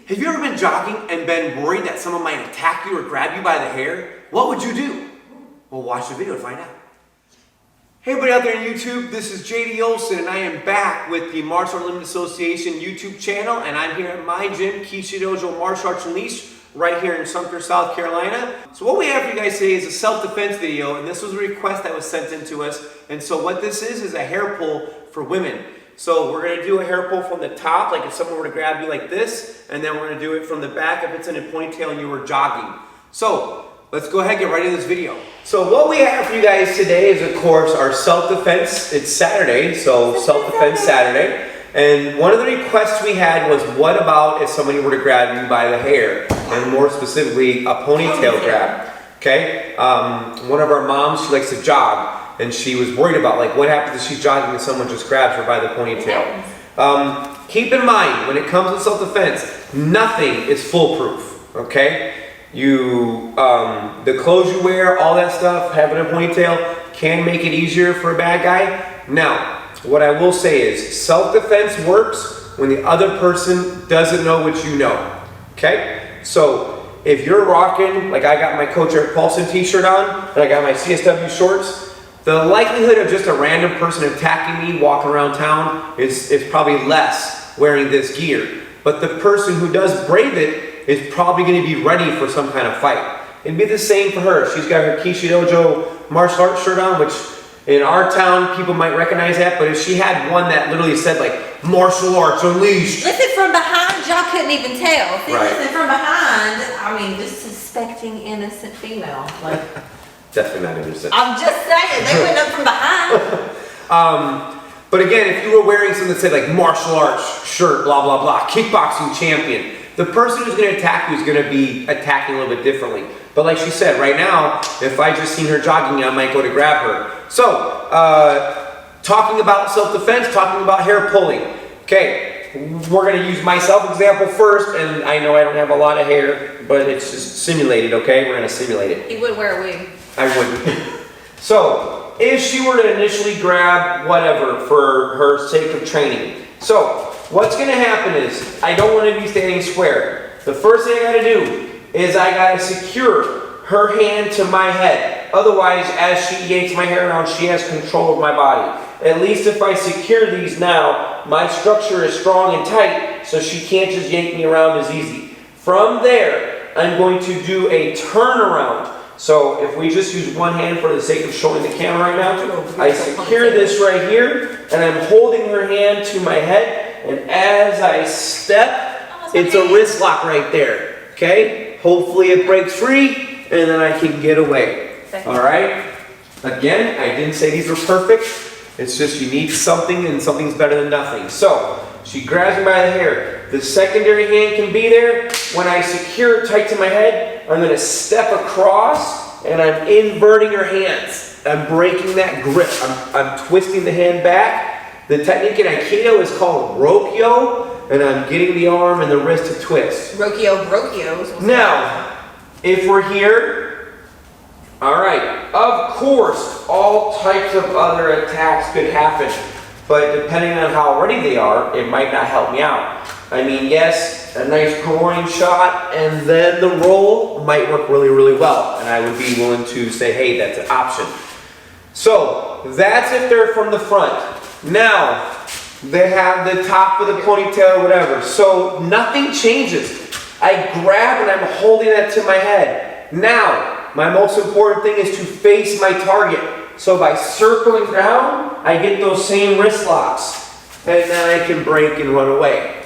Have you ever been jogging and been worried that someone might attack you or grab you by the hair? What would you do? Well, watch the video to find out. Hey everybody out there on YouTube, this is JD Olson and I am back with the Martial Arts Limited Association YouTube channel, and I'm here at my gym, Keishidojo Martial Arts Unleashed, right here in Sumter, South Carolina. So what we have for you guys today is a self-defense video, and this was a request that was sent in to us. And so what this is a hair pull for women. So we're going to do a hair pull from the top, like if someone were to grab you like this, and then we're going to do it from the back if it's in a ponytail and you were jogging. So let's go ahead and get right into this video. So what we have for you guys today is, of course, our self-defense. It's Saturday, so self-defense Saturday. And one of the requests we had was, what about if somebody were to grab you by the hair, and more specifically, a ponytail grab? Okay, one of our moms, she likes to jog, and she was worried about, like, what happens if she's jogging and someone just grabs her by the ponytail. Keep in mind, when it comes to self-defense, nothing is foolproof, okay? The clothes you wear, all that stuff, having a ponytail can make it easier for a bad guy. Now, what I will say is, self-defense works when the other person doesn't know what you know, okay? So, if you're rocking, like I got my Coach Eric Paulson t-shirt on, and I got my CSW shorts, the likelihood of just a random person attacking me walking around town is probably less wearing this gear. But the person who does brave it is probably going to be ready for some kind of fight. It'd be the same for her. She's got her Keishidojo martial arts shirt on, which in our town people might recognize that, but if she had one that literally said like martial arts unleashed. Listen, from behind, y'all couldn't even tell. See, right. Listen, from behind, I mean, just suspecting innocent female. Like, definitely not innocent. I'm just saying, they went up from behind. But again, if you were wearing something that said like martial arts shirt, blah, blah, blah, kickboxing champion, the person who's going to attack you is going to be attacking a little bit differently. But like she said, right now, if I just seen her jogging, I might go to grab her. So, talking about self-defense, talking about hair pulling. Okay, we're going to use myself example first, and I know I don't have a lot of hair, but it's just simulated, okay? We're going to simulate it. He would wear a wig. I wouldn't. So, if she were to initially grab whatever for her sake of training. So, what's going to happen is, I don't want to be standing square. The first thing I got to do is I got to secure her hand to my head. Otherwise, as she yanks my hair around, she has control of my body. At least if I secure these now, my structure is strong and tight, so she can't just yank me around as easy. From there, I'm going to do a turnaround. So if we just use one hand for the sake of showing the camera right now, I secure this right here, and I'm holding her hand to my head, and as I step, it's a wrist lock right there, okay? Hopefully it breaks free, and then I can get away, all right? Again, I didn't say these were perfect. It's just you need something, and something's better than nothing. So, she grabs me by the hair. The secondary hand can be there. When I secure it tight to my head, I'm going to step across, and I'm inverting her hands. I'm breaking that grip. I'm twisting the hand back. The technique in Aikido is called Rokyo, and I'm getting the arm and the wrist to twist. Rokyo. Now, if we're here, all right, of course, all types of other attacks could happen, but depending on how ready they are, it might not help me out. I mean, yes, a nice groin shot and then the roll might work really, really well, and I would be willing to say, hey, that's an option. So, that's if they're from the front. Now, they have the top of the ponytail or whatever, so nothing changes. I grab and I'm holding that to my head. Now, my most important thing is to face my target. So by circling down, I get those same wrist locks. And then I can break and run away.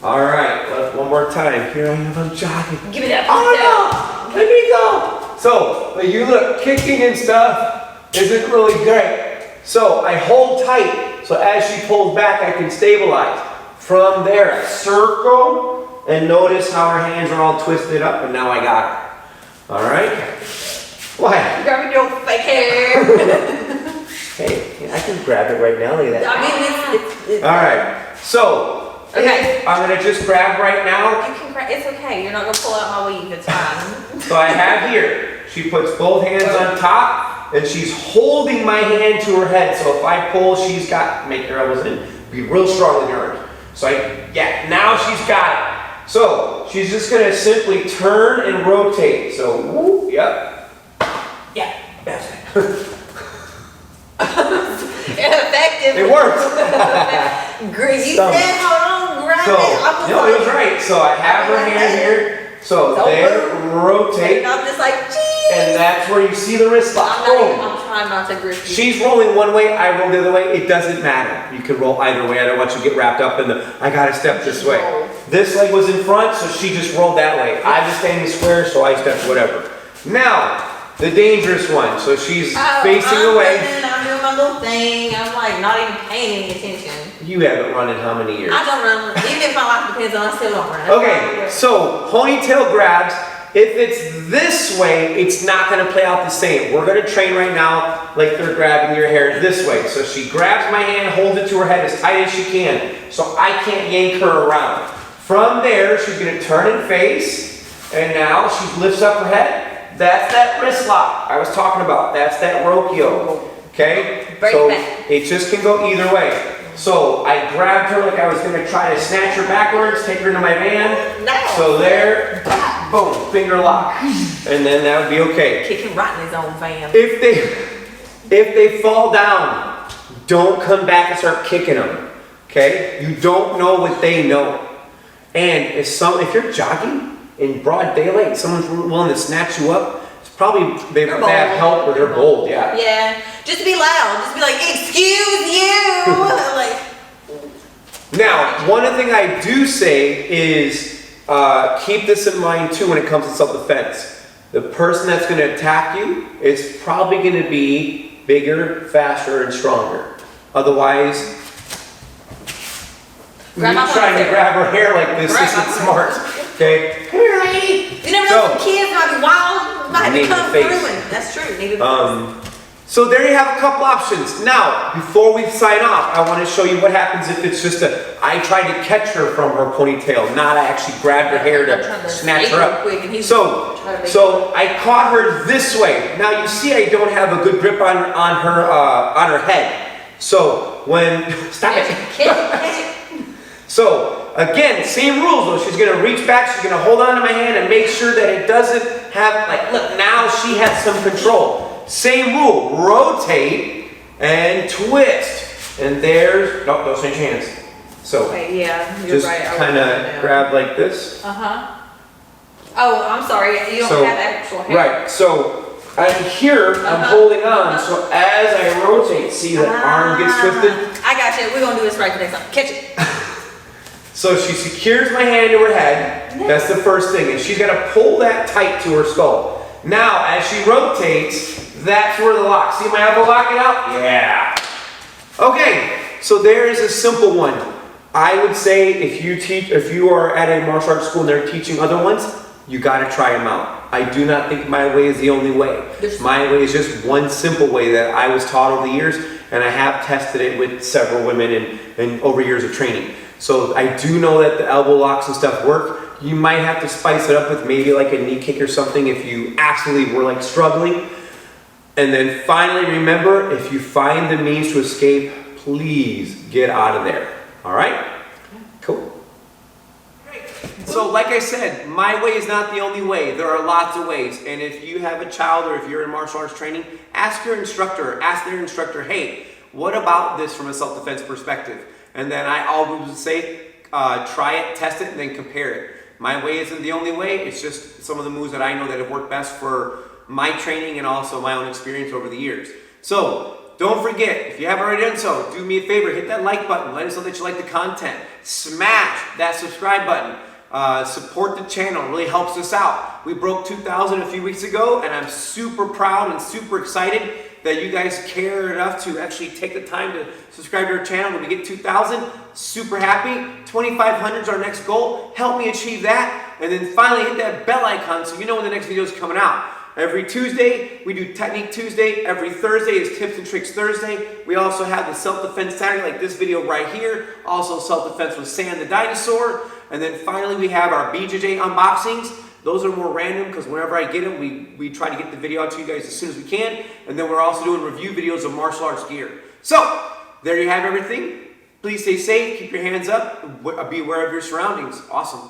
Alright, one more time. Here I am, I'm jogging. Give me that. Oh no! Let me go! So, you look, kicking and stuff isn't really great. So I hold tight, so as she pulls back, I can stabilize. From there, I circle, and notice how her hands are all twisted up, and now I got her. Alright? What? You grabbing your fake hair. Hey, I can grab it right now. Look at that. I mean, it's alright. So, okay. I'm going to just grab right now. You can grab. It's okay. You're not going to pull out my weave. It's fine. So I have here. She puts both hands on top, and she's holding my hand to her head. So if I pull, she's got, make her elbows in, be real strong in hers. So now she's got it. So she's just gonna simply turn and rotate. So, whoop, yep. Yeah. That's it. Effective. It worked. You said, hold on, grind So, it. no, it was right. So I have her hand here. So there, rotate. I'm just like, geez. And that's where you see the wrist lock. I'm trying not to grip you. She's rolling one way, I roll the other way. It doesn't matter. You can roll either way. I don't want you to get wrapped up in the, I gotta step this way. Roll. This leg was in front, so she just rolled that way. I just standing square, so I stepped whatever. Now, the dangerous one. So she's facing away. I'm doing my little thing. I'm like not even paying any attention. You haven't run in how many years? I don't run. Even if my life depends on it, I still don't run. Okay, so ponytail grabs. If it's this way, it's not gonna play out the same. We're gonna train right now like they're grabbing your hair this way. So she grabs my hand, holds it to her head as tight as she can, so I can't yank her around. From there, she's gonna turn and face, and now she lifts up her head. That's that wrist lock I was talking about. That's that Rokio, okay? So it just can go either way. So I grabbed her like I was gonna try to snatch her backwards, take her into my van. No. So there, boom, finger lock. And then that would be okay. Kick him right in his own van. If they fall down, don't come back and start kicking them. Okay? You don't know what they know. And if you're jogging in broad daylight, someone's willing to snatch you up, it's probably they have help or they're bold, yeah. Yeah. Just be loud. Just be like, excuse you. Like. Now, one thing I do say is keep this in mind too when it comes to self-defense. The person that's going to attack you is probably going to be bigger, faster, and stronger. Otherwise, you trying to grab her hair like this isn't smart. Okay? Come here, lady. You never know, some kids might be wild, might come through, and that's true. So there you have a couple options. Now, before we sign off, I want to show you what happens if it's just I tried to catch her from her ponytail, not I actually grabbed her hair to snatch her up. So I caught her this way. Now you see I don't have a good grip on her head. So when stop it. Catch it. So again, same rules though. She's gonna reach back, she's gonna hold on to my hand and make sure that it doesn't have, like, look, now she has some control. Same rule, rotate and twist. And there's, nope, don't change hands. So yeah, you're just right. kind of grab like this. Oh, I'm sorry, you don't have actual hair. Right, so I'm here, I'm holding on, so as I rotate, see the arm gets twisted? I got you, we're gonna do this right the next time. Catch it. So she secures my hand to her head. That's the first thing. And she's got to pull that tight to her skull. Now, as she rotates, that's where the lock. See my elbow locking out? Yeah. Okay, so there is a simple one. I would say if you are at a martial arts school and they're teaching other ones, you got to try them out. I do not think my way is the only way. My way is just one simple way that I was taught over the years, and I have tested it with several women and over years of training. So I do know that the elbow locks and stuff work. You might have to spice it up with maybe like a knee kick or something if you absolutely were like struggling. And then finally, remember, if you find the means to escape, please get out of there. All right? Cool. So like I said, my way is not the only way. There are lots of ways. And if you have a child or if you're in martial arts training, ask your instructor, ask their instructor, hey, what about this from a self-defense perspective? And then I always say, try it, test it, and then compare it. My way isn't the only way. It's just some of the moves that I know that have worked best for my training and also my own experience over the years. So don't forget, if you haven't already done so, do me a favor, hit that like button. Let us know that you like the content. Smash that subscribe button. Support the channel, it really helps us out. We broke 2,000 a few weeks ago, and I'm super proud and super excited that you guys care enough to actually take the time to subscribe to our channel. When we get 2,000, super happy. 2,500 is our next goal. Help me achieve that. And then finally hit that bell icon so you know when the next video is coming out. Every Tuesday, we do Technique Tuesday. Every Thursday is Tips and Tricks Thursday. We also have the Self-Defense Saturday, like this video right here. Also Self-Defense with Sam the Dinosaur. And then finally, we have our BJJ unboxings. Those are more random because whenever I get them, we try to get the video out to you guys as soon as we can. And then we're also doing review videos of martial arts gear. So, there you have everything. Please stay safe, keep your hands up, be aware of your surroundings. Awesome.